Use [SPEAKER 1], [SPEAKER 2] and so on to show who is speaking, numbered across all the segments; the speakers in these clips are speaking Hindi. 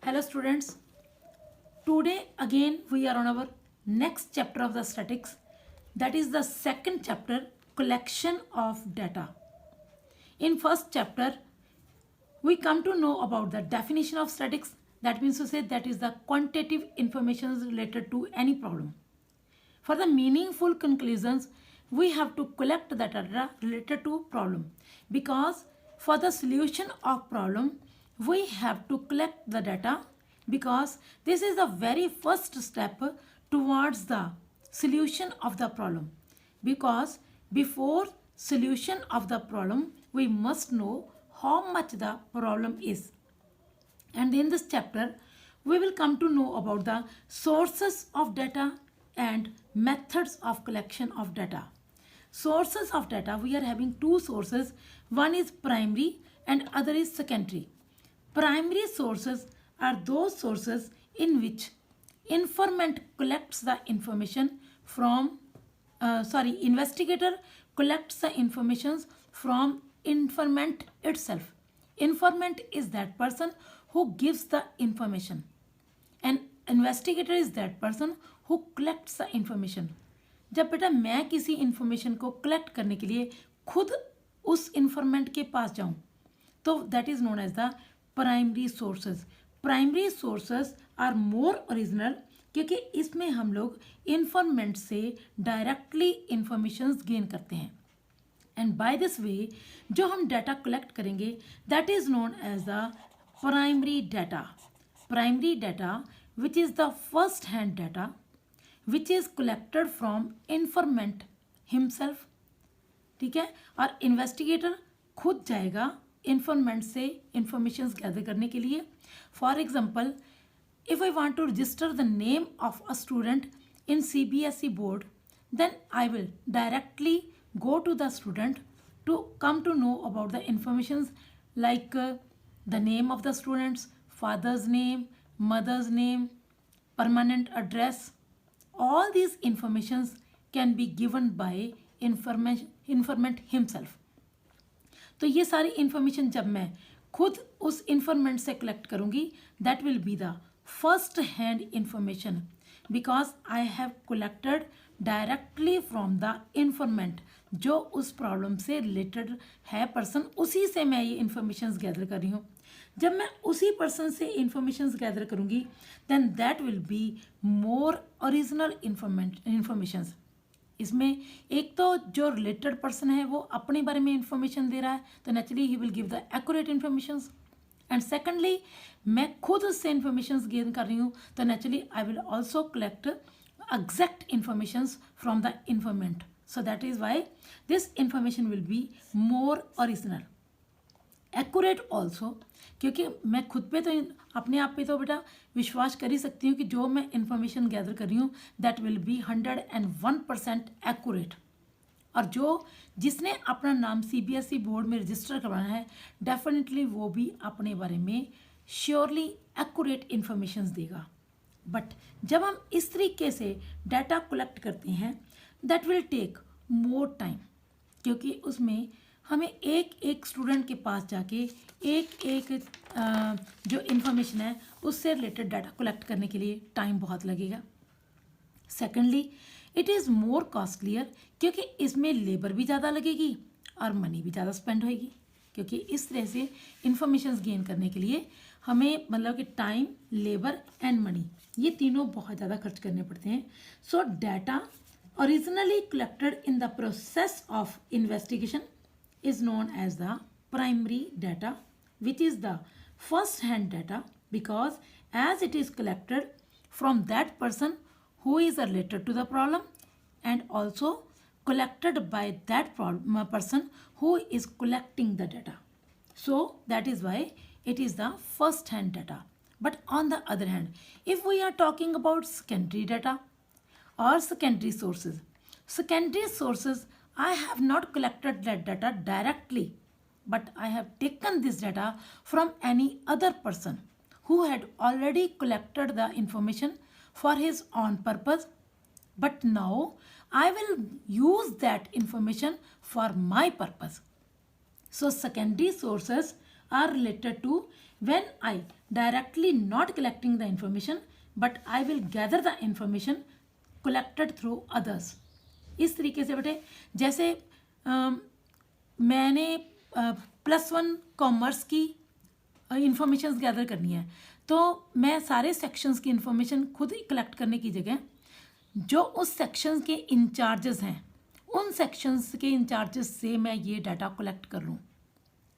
[SPEAKER 1] Hello students, today again we are on our next chapter of the statics, that is the second chapter, collection of data. In first chapter we come to know about the definition of statics, that means to say that is the quantitative information related to any problem. For the meaningful conclusions we have to collect the data related to problem, because for the solution of problem we have to collect the data, because this is the very first step towards the solution of the problem. Because before solution of the problem we must know how much the problem is. And in this chapter we will come to know about the sources of data and methods of collection of data. Sources of data, we are having two sources, one is primary and other is secondary. Primary sources are those sources in which informant collects the information from investigator collects the information from informant itself. Informant is that person who gives the information and investigator is that person who collects the information. जब बेटा मैं किसी इंफॉर्मेशन को कलेक्ट करने के लिए खुद उस इंफॉर्मेंट के पास जाऊं तो that is known as the primary sources. Primary sources are more original क्योंकि इसमें हम लोग इंफॉर्मेंट से डायरेक्टली इंफॉर्मेशन गेन करते हैं. एंड बाय दिस वे जो हम डाटा कलेक्ट करेंगे that is known as the primary data. Primary data which is the first hand data which is collected from informant himself. ठीक है, और इन्वेस्टिगेटर खुद जाएगा इंफॉर्मेंट से इंफॉर्मेशन गैदर करने के लिए. For example, if I want to register the name of a student in CBSE board, then I will directly go to the student to come to know about the informations like the name of the students, father's name, mother's name, permanent address. All these informations can be given by informant himself. तो ये सारी इंफॉर्मेशन जब मैं खुद उस इंफॉर्मेंट से कलेक्ट करूँगी that will be the first hand information, because I have collected directly from the इंफॉर्मेंट. जो उस प्रॉब्लम से रिलेटेड है पर्सन, उसी से मैं ये इंफॉर्मेशन गैदर कर रही हूँ. जब मैं उसी पर्सन से इंफॉर्मेशन गैदर करूँगी then that will be more original information. इसमें एक तो जो रिलेटेड पर्सन है वो अपने बारे में इंफॉर्मेशन दे रहा है तो naturally he will give the accurate information. And secondly मैं खुद उससे इंफॉर्मेशन गेन कर रही हूँ तो naturally I will also collect exact information from the इंफॉर्मेंट. So that is why this information will be more original, accurate also, क्योंकि मैं खुद पे तो अपने आप पे तो बेटा विश्वास कर ही सकती हूँ कि जो मैं इंफॉर्मेशन गैदर कर रही हूँ दैट विल बी 101% एक्यूरेट. और जो जिसने अपना नाम CBSE बोर्ड में रजिस्टर करवाना है डेफिनेटली वो भी अपने बारे में श्योरली एक्यूरेट इंफॉर्मेशन देगा. बट जब हम इस तरीके से डाटा कलेक्ट करते हैं that will take more time, क्योंकि उसमें हमें एक एक स्टूडेंट के पास जाके एक एक जो इन्फॉर्मेशन है उससे रिलेटेड डाटा कलेक्ट करने के लिए टाइम बहुत लगेगा. Secondly it is more costlier, क्योंकि इसमें लेबर भी ज़्यादा लगेगी और मनी भी ज़्यादा स्पेंड होएगी, क्योंकि इस तरह से इंफॉर्मेशन गेन करने के लिए हमें मतलब कि टाइम, लेबर एंड मनी ये तीनों बहुत ज़्यादा खर्च करने पड़ते हैं. सो data originally collected in the process of investigation is known as the primary data, which is the first hand data, because as it is collected from that person who is related to the problem and also collected by that person who is collecting the data. So that is why it is the first hand data. But on the other hand, if we are talking about secondary data or secondary sources, I have not collected that data directly, but I have taken this data from any other person who had already collected the information for his own purpose. But now I will use that information for my purpose. So secondary sources are related to when I directly not collecting the information but I will gather the information collected through others. इस तरीके से बेटे जैसे मैंने +1 कॉमर्स की इंफॉर्मेशन गैदर करनी है तो मैं सारे सेक्शंस की इंफॉर्मेशन खुद कलेक्ट करने की जगह जो उस सेक्शन के इंचार्जेस हैं उन सेक्शंस के इंचार्जेस से मैं ये डाटा कलेक्ट कर लूँ,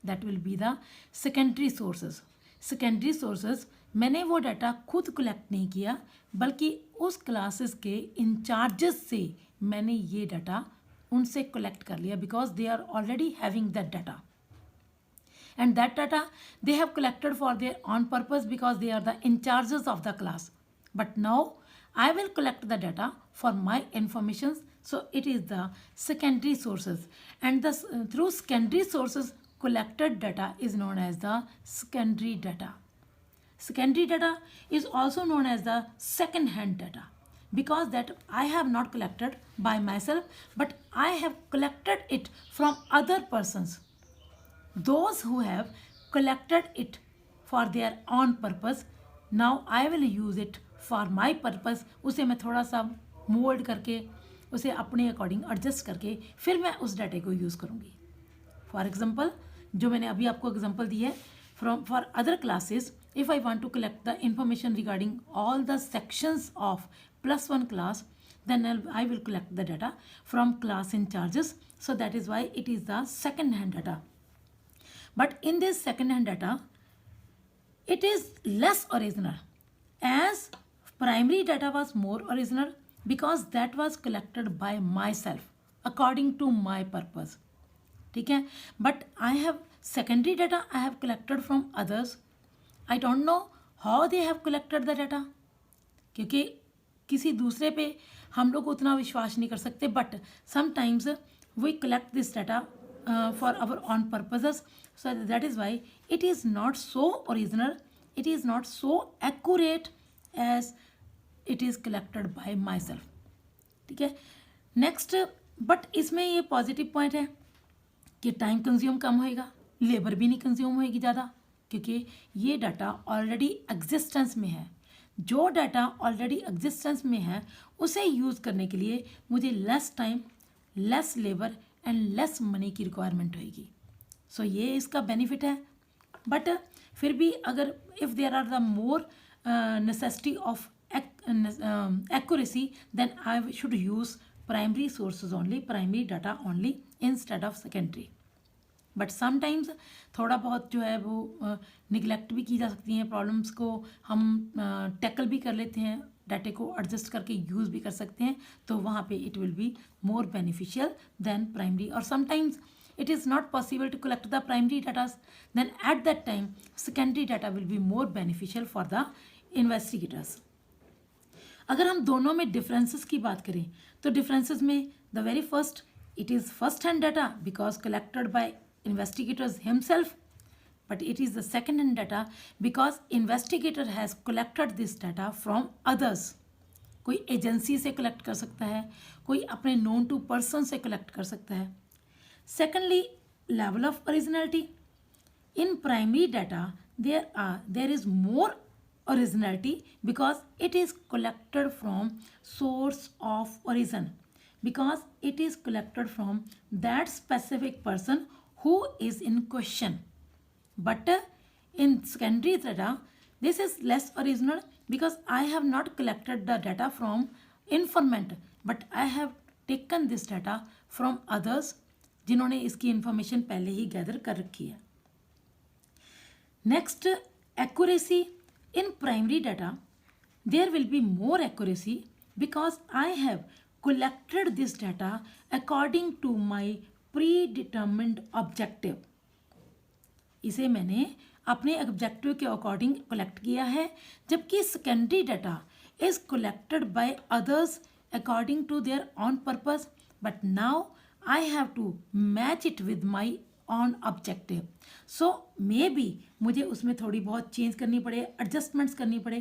[SPEAKER 1] that will be the secondary sources. Secondary sources मैंने वो डाटा खुद कलेक्ट नहीं किया बल्कि उस क्लासेस के इंचार्जेस से मैंने ये डाटा उनसे कलेक्ट कर लिया because they are already having that data and that data they have collected for their own purpose because they are the in charges of the class. But now I will collect the data for my informations, so it is the secondary sources, and the through secondary sources collected data is known as the secondary data. Secondary data is also known as the second hand data because that I have not collected by myself but I have collected it from other persons. Those who have collected it for their own purpose, now I will use it for my purpose. उसे मैं थोड़ा सा मोल्ड करके उसे अपने अकॉर्डिंग एडजस्ट करके फिर मैं उस डाटे को यूज़ करूँगी. फॉर एग्जांपल जो मैंने अभी आपको एग्जांपल दी है for other classes, if I want to collect the information regarding all the sections of +1 class, then I will collect the data from class in charges. So that is why it is the second hand data. But in this second hand data, it is less original as primary data was more original because that was collected by myself according to my purpose. ठीक है, but I have secondary data I have collected from others. I don't know how they have collected the data क्योंकि किसी दूसरे पे हम लोग उतना विश्वास नहीं कर सकते, but sometimes we collect this data for our own purposes. So that is why it is not so original, it is not so accurate as it is collected by myself. ठीक है, नेक्स्ट बट इसमें ये पॉजिटिव पॉइंट है कि टाइम कंज्यूम कम होएगा, लेबर भी नहीं कंज्यूम होएगी ज़्यादा क्योंकि ये डाटा ऑलरेडी एग्जिस्टेंस में है. जो डाटा ऑलरेडी एग्जिस्टेंस में है उसे यूज़ करने के लिए मुझे less time, less labour and less money की रिक्वायरमेंट होएगी. सो ये इसका बेनिफिट है. बट फिर भी अगर if there are the more necessity of accuracy, then I should use primary sources only, primary data only instead of secondary. But sometimes थोड़ा बहुत जो है वो निगलेक्ट भी की जा सकती हैं, प्रॉब्लम्स को हम टैकल भी कर लेते हैं, डाटे को एडजस्ट करके यूज़ भी कर सकते हैं, तो वहाँ पे it will be more beneficial then primary. और sometimes it is not possible to collect the primary data, then at that time secondary data will be more beneficial for the investigators. अगर हम दोनों में डिफरेंसेस की बात करें तो डिफरेंसेस में the very first it is first hand data because collected by investigators himself, but it is the second hand data because investigator has collected this data from others. कोई एजेंसी से कलेक्ट कर सकता है, कोई अपने नोन टू पर्सन से कलेक्ट कर सकता है. Secondly, level of originality. In primary data, there is more originality because it is collected from source of origin, because it is collected from that specific person who is in question. But in secondary data, this is less original because I have not collected the data from informant, but I have taken this data from others जिन्होंने इसकी इंफॉर्मेशन पहले ही गैदर कर रखी है. Next, accuracy. In primary data there will be more accuracy because I have collected this data according to my pre determined objective. इसे मैंने अपने ऑब्जेक्टिव के अकॉर्डिंग कलेक्ट किया है, जबकि secondary data is collected by others according to their own purpose, but now I have to match it with my own objective. So maybe मुझे उसमें थोड़ी बहुत चेंज करनी पड़े, एडजस्टमेंट्स करनी पड़े,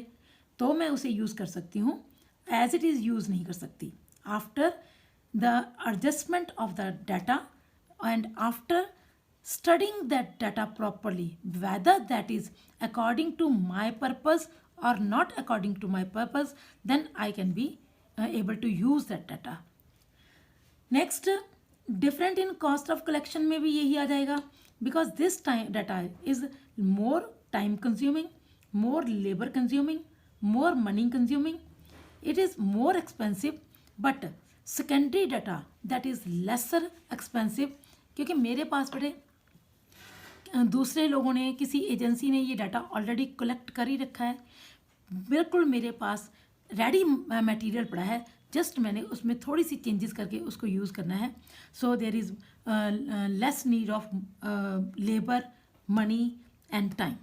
[SPEAKER 1] तो मैं उसे यूज़ कर सकती हूँ. एज इट इज़ यूज़ नहीं कर सकती. After the adjustment of the data and after studying that data properly, whether that is according to my purpose or not according to my purpose, then I can be able to use that data. Next, different in cost of collection में भी यही आ जाएगा, because this time data is more time consuming, more labor consuming, more money consuming, it is more expensive, but secondary data that is lesser expensive, क्योंकि मेरे पास बड़े दूसरे लोगों ने, किसी एजेंसी ने ये डाटा ऑलरेडी कलेक्ट कर ही रखा है, बिल्कुल मेरे पास रेडी मटेरियल पड़ा है, जस्ट मैंने उसमें थोड़ी सी चेंजेस करके उसको यूज़ करना है. So there is less need of labour, money and time.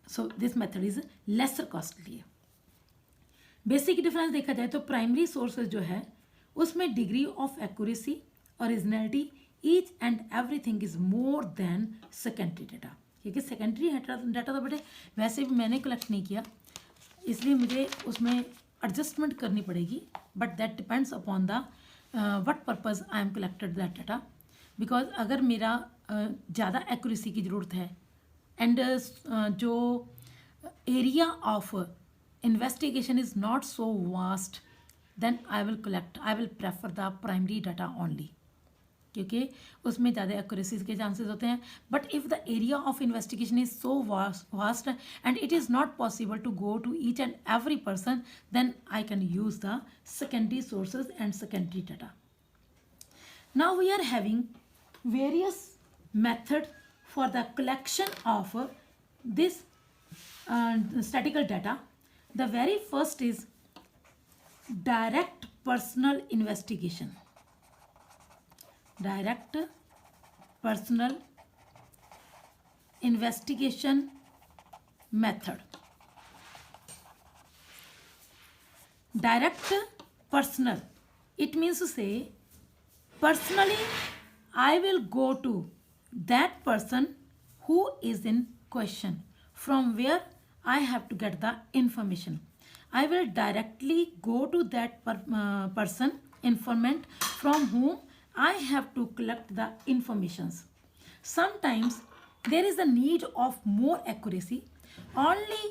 [SPEAKER 1] So this method is lesser costly. Basic difference देखा जाए तो प्राइमरी सोर्सेज जो है उसमें degree of accuracy, originality, each and everything is more than secondary data. क्योंकि सेकेंडरी डाटा तो बेटे वैसे भी मैंने कलेक्ट नहीं किया, इसलिए मुझे उसमें एडजस्टमेंट करनी पड़ेगी, but that depends upon the what purpose I am collected that data. Because अगर मेरा ज़्यादा एक्यूरेसी की ज़रूरत है एंड जो area of investigation is not so vast, then I will prefer the primary data only, क्योंकि उसमें ज़्यादा एक्यूरेसी के चांसेस होते हैं. But if the area of investigation is so vast and it is not possible to go to each and every person, then I can use the secondary sources and secondary data. Now we are having various method for the collection of this statistical data. The very first is direct personal investigation. Direct personal investigation method. Direct personal, it means to say personally I will go to that person who is in question, from where I have to get the information. I will directly go to that person, informant, from whom I have to collect the informations. Sometimes there is a need of more accuracy. Only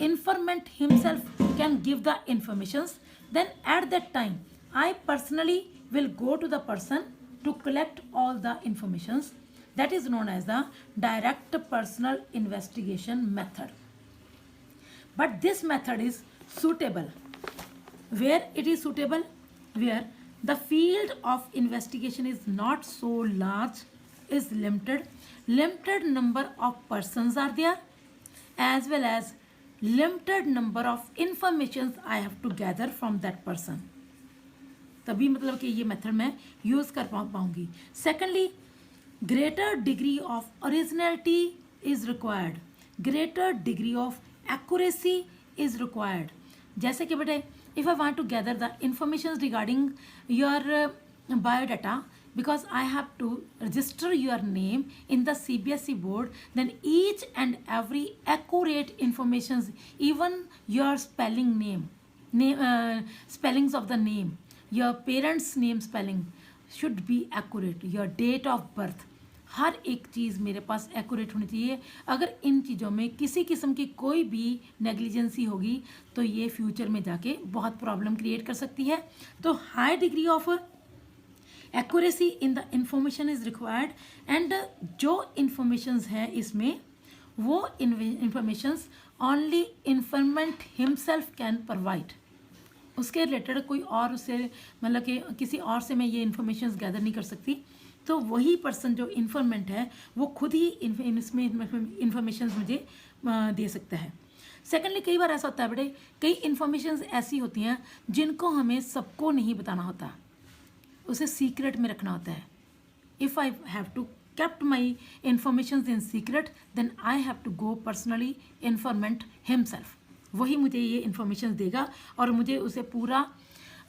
[SPEAKER 1] informant himself can give the informations. Then at that time, I personally will go to the person to collect all the informations. That is known as the direct personal investigation method. But this method is suitable. Where it is suitable? Where the field of investigation is not so large, is limited. Limited number of persons are there, as well as limited number of informations I have to gather from that person. तभी मतलब कि ये मेथड मैं यूज़ कर पाऊँगी. Secondly, greater degree of originality is required. Greater degree of accuracy is required. जैसे कि बेटे if I want to gather the information regarding your biodata, because I have to register your name in the CBSE board, then each and every accurate informations, even your spelling spellings of the name, your parents name spelling should be accurate, your date of birth, हर एक चीज़ मेरे पास एक्यूरेट होनी चाहिए. अगर इन चीज़ों में किसी किस्म की कोई भी नेग्लिजेंसी होगी तो ये फ्यूचर में जाके बहुत प्रॉब्लम क्रिएट कर सकती है. तो high degree of accuracy in the information is required. And जो इंफॉर्मेशंस हैं इसमें वो informations only informant himself can provide. उसके रिलेटेड कोई और उससे मतलब कि किसी और से मैं ये इंफॉर्मेशंस गैदर नहीं कर सकती. तो वही पर्सन जो इन्फॉर्मेंट है वो खुद ही इसमें इंफॉर्मेशन मुझे दे सकता है. सेकेंडली, कई बार ऐसा होता है बेटे, कई इन्फॉर्मेशन ऐसी होती हैं जिनको हमें सबको नहीं बताना होता, उसे सीक्रेट में रखना होता है. If I have to kept my informations in secret, then I have to go personally informant himself. वही मुझे ये इन्फॉर्मेशन देगा और मुझे उसे पूरा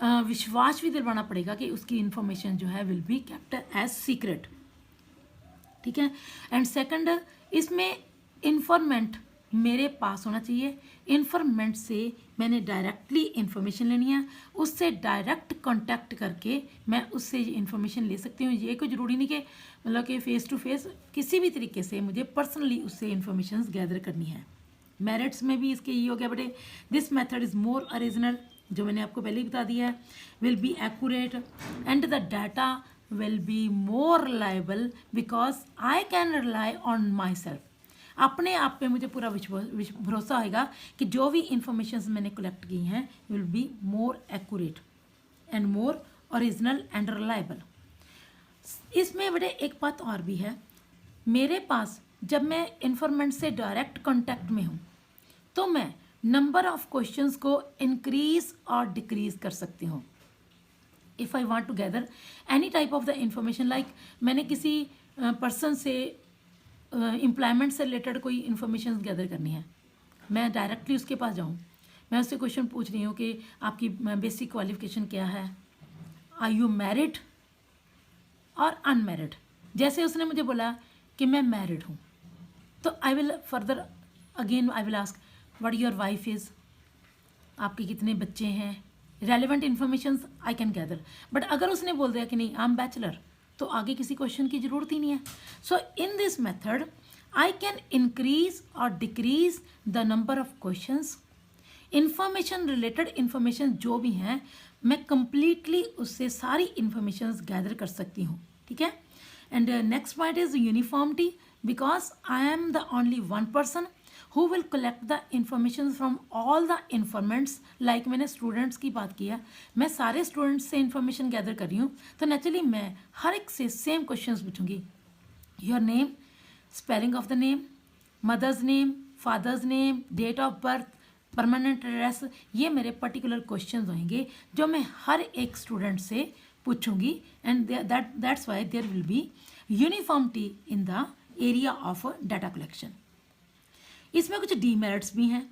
[SPEAKER 1] विश्वास भी दिलवाना पड़ेगा कि उसकी इन्फॉर्मेशन जो है will be kept as secret. ठीक है. एंड सेकंड, इसमें इन्फॉर्मेंट मेरे पास होना चाहिए। इन्फॉर्मेंट से मैंने डायरेक्टली इन्फॉर्मेशन लेनी है, उससे डायरेक्ट कांटेक्ट करके मैं उससे इन्फॉर्मेशन ले सकती हूँ। ये कोई ज़रूरी नहीं कि मतलब कि फ़ेस टू फेस, किसी भी तरीके से मुझे पर्सनली उससे इन्फॉर्मेशन गैदर करनी है। मेरिट्स में भी इसके ये हो गया बेटे, this method is more original, जो मैंने आपको पहले ही बता दिया है, will be accurate and the data will be more reliable because I can rely on my self. अपने आप पे मुझे पूरा भरोसा होगा कि जो भी इंफॉर्मेशन मैंने कलेक्ट की हैं will be more accurate and more original and reliable. इसमें बड़े एक बात और भी है, मेरे पास जब मैं इन्फॉर्मेंट से डायरेक्ट कांटेक्ट में हूँ तो मैं नंबर ऑफ क्वेश्चंस को इंक्रीज और डिक्रीज कर सकती हूँ। If I want to gather any type of the information, like मैंने किसी पर्सन से एम्प्लॉयमेंट से रिलेटेड कोई इन्फॉर्मेशन गैदर करनी है, मैं डायरेक्टली उसके पास जाऊँ, मैं उससे क्वेश्चन पूछ रही हूँ कि आपकी बेसिक क्वालिफिकेशन क्या है, आर यू मैरिड और अनमैरिड। जैसे उसने मुझे बोला कि मैं मैरिड हूँ, तो I will further again I will ask what your wife is, आपके कितने बच्चे हैं, relevant information I can gather. But अगर उसने बोल दिया कि नहीं आई एम बैचलर, तो आगे किसी क्वेश्चन की ज़रूरत ही नहीं है। So in this method I can increase और decrease the number of questions. Information related information जो भी हैं मैं कंप्लीटली उससे सारी इन्फॉर्मेशन गैदर कर सकती हूँ, ठीक है। And next point is uniformity, because I am the only one person who will collect the information from all the informants। like मैंने स्टूडेंट्स की बात की है, मैं सारे स्टूडेंट्स से इन्फॉर्मेशन गैदर कर रही हूँ, तो नेचुरली मैं हर एक से सेम क्वेश्चंस पूछूंगी। Your name, spelling of the name, mother's name, father's name, date of birth, permanent address, ये मेरे पर्टिकुलर क्वेश्चंस होंगे जो मैं हर एक स्टूडेंट से पूछूंगी। And that's why there will be uniformity in the area of data collection. इसमें कुछ डीमेरिट्स भी हैं।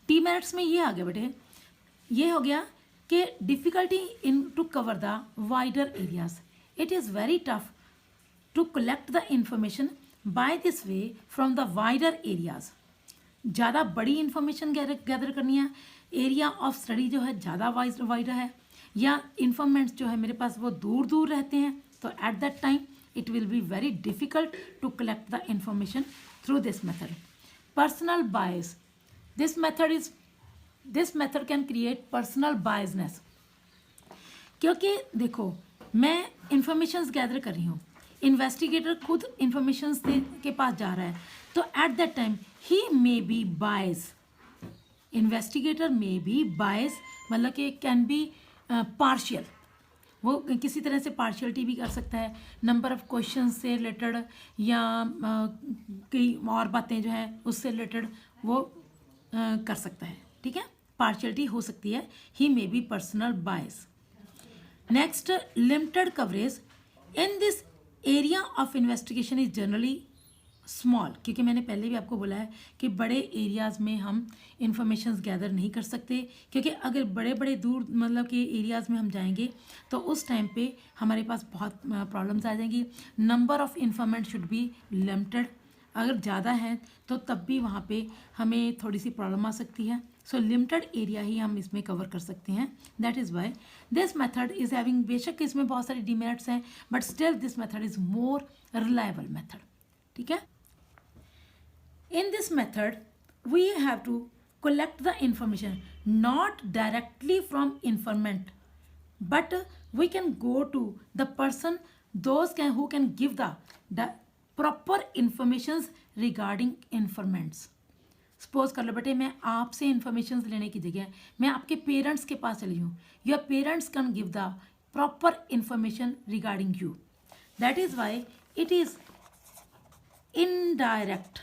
[SPEAKER 1] डीमेरिट्स में ये आ गया बेटे, ये हो गया कि difficulty in to cover the wider areas, it is very tough to collect the information by this way from the wider areas. ज़्यादा बड़ी इंफॉर्मेशन गैदर करनी है, एरिया ऑफ स्टडी जो है ज़्यादा वाइडर है, या इन्फॉर्मेंट्स जो है मेरे पास वो दूर दूर रहते हैं, तो at that time it will be very difficult to collect the information through this method. Personal bias, this method can create personal biasness। क्योंकि देखो मैं इंफॉर्मेशंस गैदर कर रही हूँ, इन्वेस्टिगेटर खुद इंफॉर्मेशंस के पास जा रहा है, तो एट दैट टाइम ही may be bias, investigator may be bias, मतलब कि कैन बी पार्शियल, वो किसी तरह से पार्शियलिटी भी कर सकता है, नंबर ऑफ क्वेश्चन से रिलेटेड या कई और बातें जो है उससे रिलेटेड वो कर सकता है, ठीक है, पार्शियलिटी हो सकती है, he may be personal bias. Next, limited coverage in this area of investigation is generally small, क्योंकि मैंने पहले भी आपको बोला है कि बड़े एरियाज़ में हम इंफॉर्मेशंस गैदर नहीं कर सकते, क्योंकि अगर बड़े बड़े दूर मतलब कि एरियाज़ में हम जाएंगे तो उस टाइम पे हमारे पास बहुत प्रॉब्लम्स आ जाएंगी। Number of informant should be limited, अगर ज़्यादा है तो तब भी वहाँ पे हमें थोड़ी सी प्रॉब्लम आ सकती है। सो लिमिटेड एरिया ही हम इसमें कवर कर सकते हैं। That is why this method is having, बेशक इसमें बहुत सारे डिमेरिट्स हैं, but still this method is more reliable method, ठीक है। In this method, we have to collect the information not directly from informant, but we can go to the person, who can give the proper informations regarding informants। Suppose कर लो बेटे मैं आपसे इंफॉर्मेशन लेने की जगह मैं आपके पेरेंट्स के पास चली हूँ, your parents can give the proper information regarding you. That is why it is indirect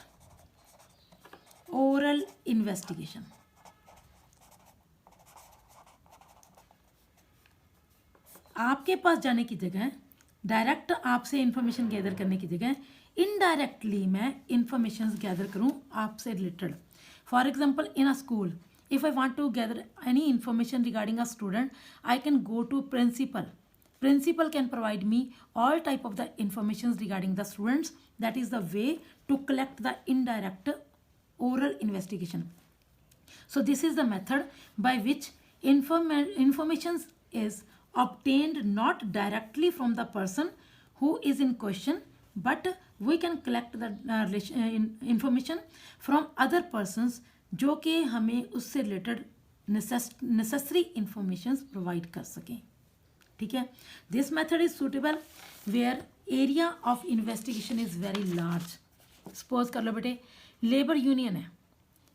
[SPEAKER 1] oral investigation. आपके पास जाने की जगह, डायरेक्ट आपसे इंफॉर्मेशन गैदर करने की जगह इनडायरेक्टली मैं इंफॉर्मेशन गैदर करूं आपसे related. For example in a school, if I want to gather any information regarding a student, I can go to principal can provide me all type of the informations regarding the students। that is the way to collect the indirect oral investigation. So this is the method by which information is obtained not directly from the person who is in question, but we can collect the information from other persons जो कि हमें उससे रिलेटेड नेसेसरी इंफॉर्मेशन प्रोवाइड कर सकें. ठीक है. This method is suitable where area of investigation is very large. Suppose कर लो बेटे लेबर यूनियन है,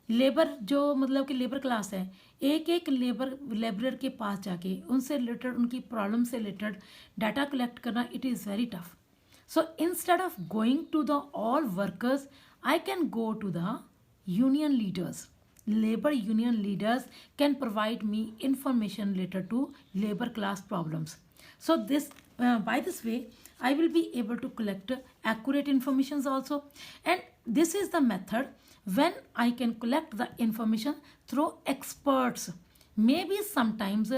[SPEAKER 1] लेबर जो मतलब कि लेबर क्लास है, एक एक लेबरर के पास जाके उनसे रिलेटेड उनकी प्रॉब्लम से रिलेटेड डाटा कलेक्ट करना it is very tough. So instead of going to the all workers I can go to the union leaders. Labor union leaders can provide me information related to labor class problems. So this by this way I will be able to collect accurate informations also, and this is the method when I can collect the information through experts. Maybe sometimes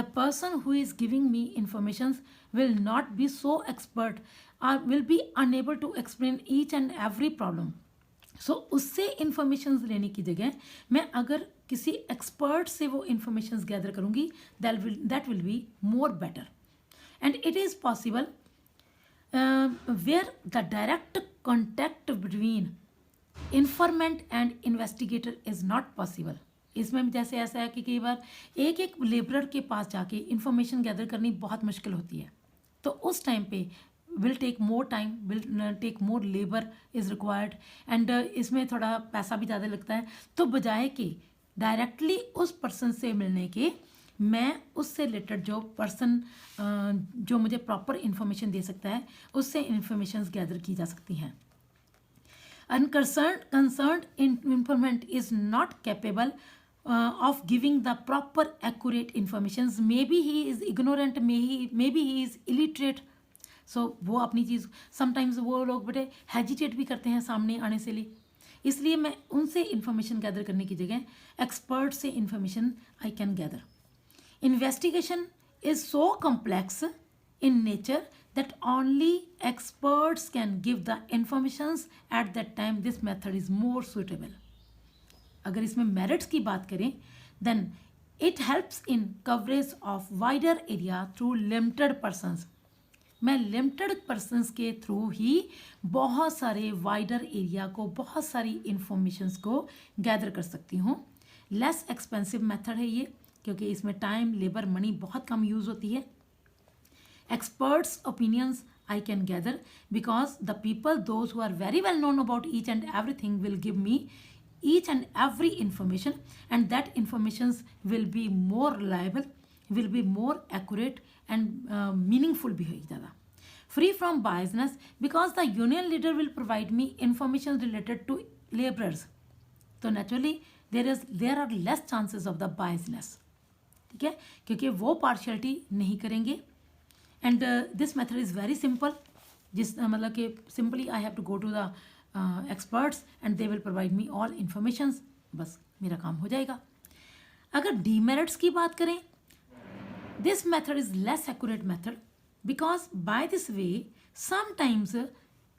[SPEAKER 1] the person who is giving me informations will not be so expert or will be unable to explain each and every problem. सो उससे इंफॉर्मेशन लेने की जगह मैं अगर किसी एक्सपर्ट से वो इंफॉर्मेशन गैदर करूँगी that will be more better. And it is possible where the direct contact between informant and investigator is not possible. इसमें जैसे ऐसा है कि कई बार एक एक लेबरर के पास जाके इंफॉर्मेशन गैदर करनी बहुत मुश्किल होती है, तो उस टाइम पे will take more time, will take more labor is required, and इसमें थोड़ा पैसा भी ज़्यादा लगता है. तो बजाय कि डायरेक्टली उस पर्सन से मिलने के मैं उससे रिलेटेड जो पर्सन जो मुझे प्रॉपर इन्फॉर्मेशन दे सकता है उससे इन्फॉर्मेशन गैदर की जा सकती हैं. Concerned informant is not capable of giving the proper accurate informations. Maybe he is ignorant, maybe he is illiterate. सो वो अपनी चीज़ समटाइम्स वो लोग बड़े हेजिटेट भी करते हैं सामने आने से लिए, इसलिए मैं उनसे इंफॉर्मेशन गैदर करने की जगह एक्सपर्ट से information I can gather. Investigation is so complex in nature that only experts can give the informations at that time. This method is more suitable. अगर इसमें मेरिट्स की बात करें then it helps in coverage of wider area through limited persons. मैं लिमिटेड पर्सनस के थ्रू ही बहुत सारे वाइडर एरिया को बहुत सारी इंफॉर्मेशंस को गैदर कर सकती हूँ. लेस एक्सपेंसिव मेथड है ये क्योंकि इसमें टाइम लेबर मनी बहुत कम यूज़ होती है. Experts opinions I can gather because the people those who are very well known about each and everything will give me each and every information, and that informations will be more reliable, will be more accurate and meaningful भी होगी ज़्यादा. Free from biasness because the union leader will provide me information related to laborers. तो naturally there are less chances of the biasness. ठीक है, क्योंकि वो partiality नहीं करेंगे. And this method is very simple. जिस मतलब कि simply I have to go to the experts and they will provide me all informations. बस मेरा काम हो जाएगा. अगर demerits की बात करें, this method is less accurate method because by this way sometimes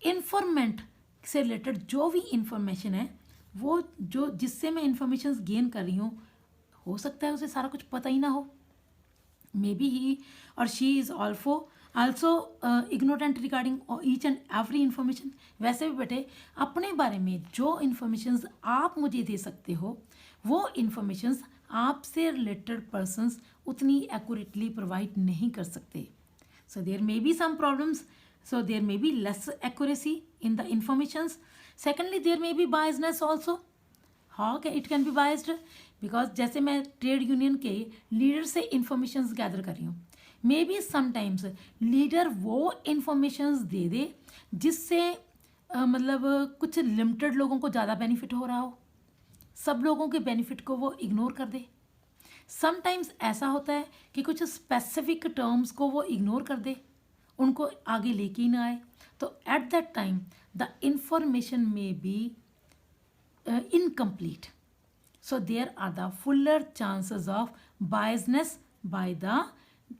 [SPEAKER 1] informant से related जो भी information है वो जो जिससे मैं informations gain कर रही हूँ हो सकता है उसे सारा कुछ पता ही ना हो. Maybe he or she is also ignorant regarding each and every information. वैसे भी बेटे अपने बारे में जो informations आप मुझे दे सकते हो वो informations आपसे related persons उतनी accurately provide नहीं कर सकते. So there may be some problems. So there may be less accuracy in the informations. Secondly, there may be biasness also. How it can be biased? Because जैसे मैं ट्रेड यूनियन के लीडर से इंफॉर्मेशन गैदर कर रही हूँ, मे बी समटाइम्स लीडर वो इंफॉर्मेशन दे दे जिससे मतलब कुछ लिमिटेड लोगों को ज़्यादा बेनिफिट हो रहा हो, सब लोगों के बेनिफिट को वो इग्नोर कर दे. समटाइम्स ऐसा होता है कि कुछ स्पेसिफिक टर्म्स को वो इग्नोर कर दे, उनको आगे लेके ही ना आए. तो at that time the information may be incomplete. So there are the fuller chances of biasness by the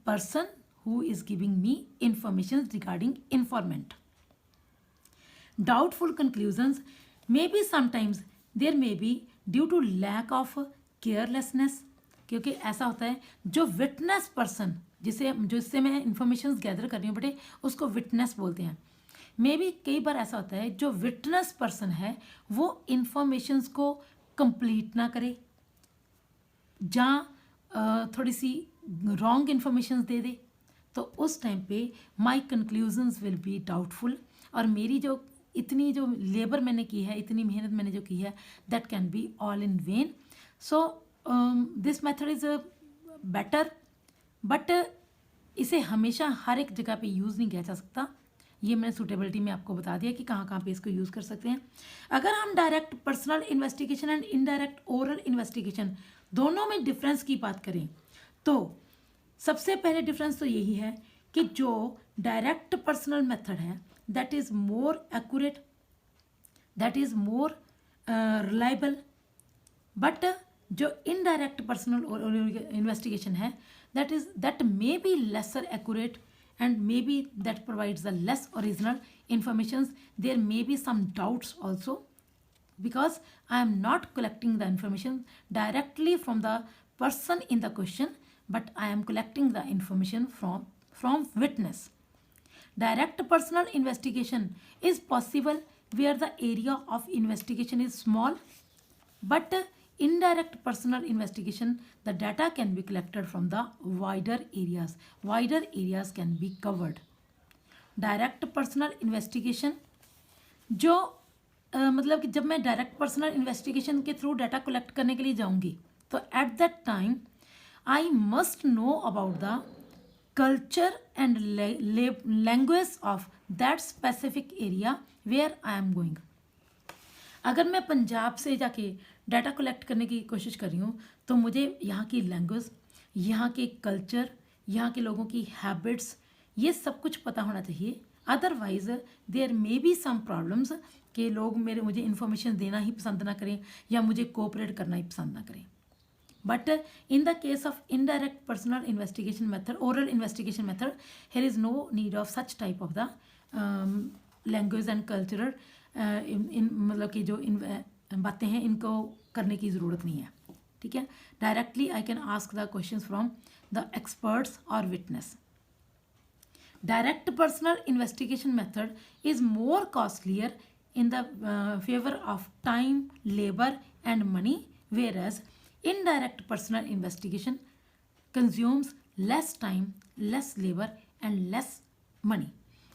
[SPEAKER 1] person who is giving me information regarding informant. Doubtful conclusions. Maybe sometimes there may be due to lack of carelessness, क्योंकि ऐसा होता है जो विटनेस पर्सन जिससे मैं इंफॉर्मेशन गैदर कर रही हूँ बेटे, उसको विटनेस बोलते हैं। मे बी कई बार ऐसा होता है जो विटनेस पर्सन है वो इंफॉर्मेशंस को कंप्लीट ना करे, जहाँ थोड़ी सी रॉन्ग इन्फॉर्मेशन दे दे, तो उस टाइम पे माई कंक्लूजन्स विल बी डाउटफुल, और मेरी जो इतनी जो लेबर मैंने की है, इतनी मेहनत मैंने जो की है, that can be all in when. So this method is better, but इसे हमेशा हर एक जगह पे यूज़ नहीं किया जा सकता। ये मैंने सूटेबिलिटी में आपको बता दिया कि कहाँ कहाँ पे इसको यूज़ कर सकते हैं। अगर हम direct personal investigation and indirect oral investigation दोनों में डिफरेंस की बात करें, तो सबसे पहले डिफरेंस तो यही है कि जो डायरेक्ट पर्सनल मेथड है that is more accurate, that is more reliable, but जो इनडायरेक्ट पर्सनल इन्वेस्टिगेशन है that may be lesser accurate and maybe that provides the less original informations. There may be some doubts also because I am not collecting the information directly from the person in the question, but I am collecting the information from witness. Direct personal investigation is possible where the area of investigation is small, but indirect personal investigation, the data can be collected from the wider areas. Wider areas can be covered. Direct personal investigation जो मतलब कि जब मैं डायरेक्ट पर्सनल इन्वेस्टिगेशन के थ्रू डाटा कलेक्ट करने के लिए जाऊंगी, तो at that time I must know about the culture and language of that specific area where I am going. अगर मैं पंजाब से जाके डाटा कलेक्ट करने की कोशिश कर रही हूँ, तो मुझे यहाँ की लैंग्वेज, यहाँ के कल्चर, यहाँ के लोगों की हैबिट्स, ये सब कुछ पता होना चाहिए। Otherwise there may be some problems कि लोग मुझे इन्फॉर्मेशन देना ही पसंद ना करें या मुझे कोऑपरेट करना ही पसंद ना करें। But in the case of indirect personal investigation method, oral investigation method, here is no need of such type of the language and cultural मतलब कि जो बातें हैं इनको करने की ज़रूरत नहीं है। ठीक है, directly I can ask the question from the experts और witness. Direct personal investigation method is more costlier in the favor of time, labor and money, whereas indirect personal investigation consumes less time, less labor and less money.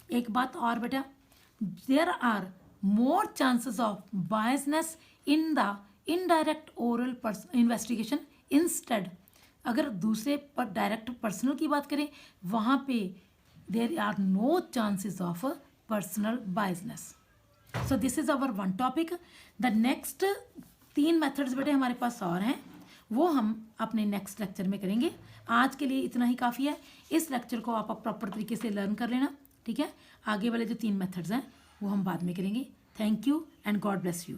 [SPEAKER 1] एक बात और बेटा, there are more chances of biasness in the indirect oral investigation instead. अगर दूसरे पर डायरेक्ट पर्सनल की बात करें, वहाँ पे there are no chances of personal biasness. So this is our one topic. The next 3 methods बेटे हमारे पास और हैं, वो हम अपने नेक्स्ट लेक्चर में करेंगे। आज के लिए इतना ही काफ़ी है। इस लेक्चर को आप प्रॉपर तरीके से लर्न कर लेना, ठीक है। आगे वाले जो 3 मेथड्स हैं वो हम बाद में करेंगे। Thank you and God bless you.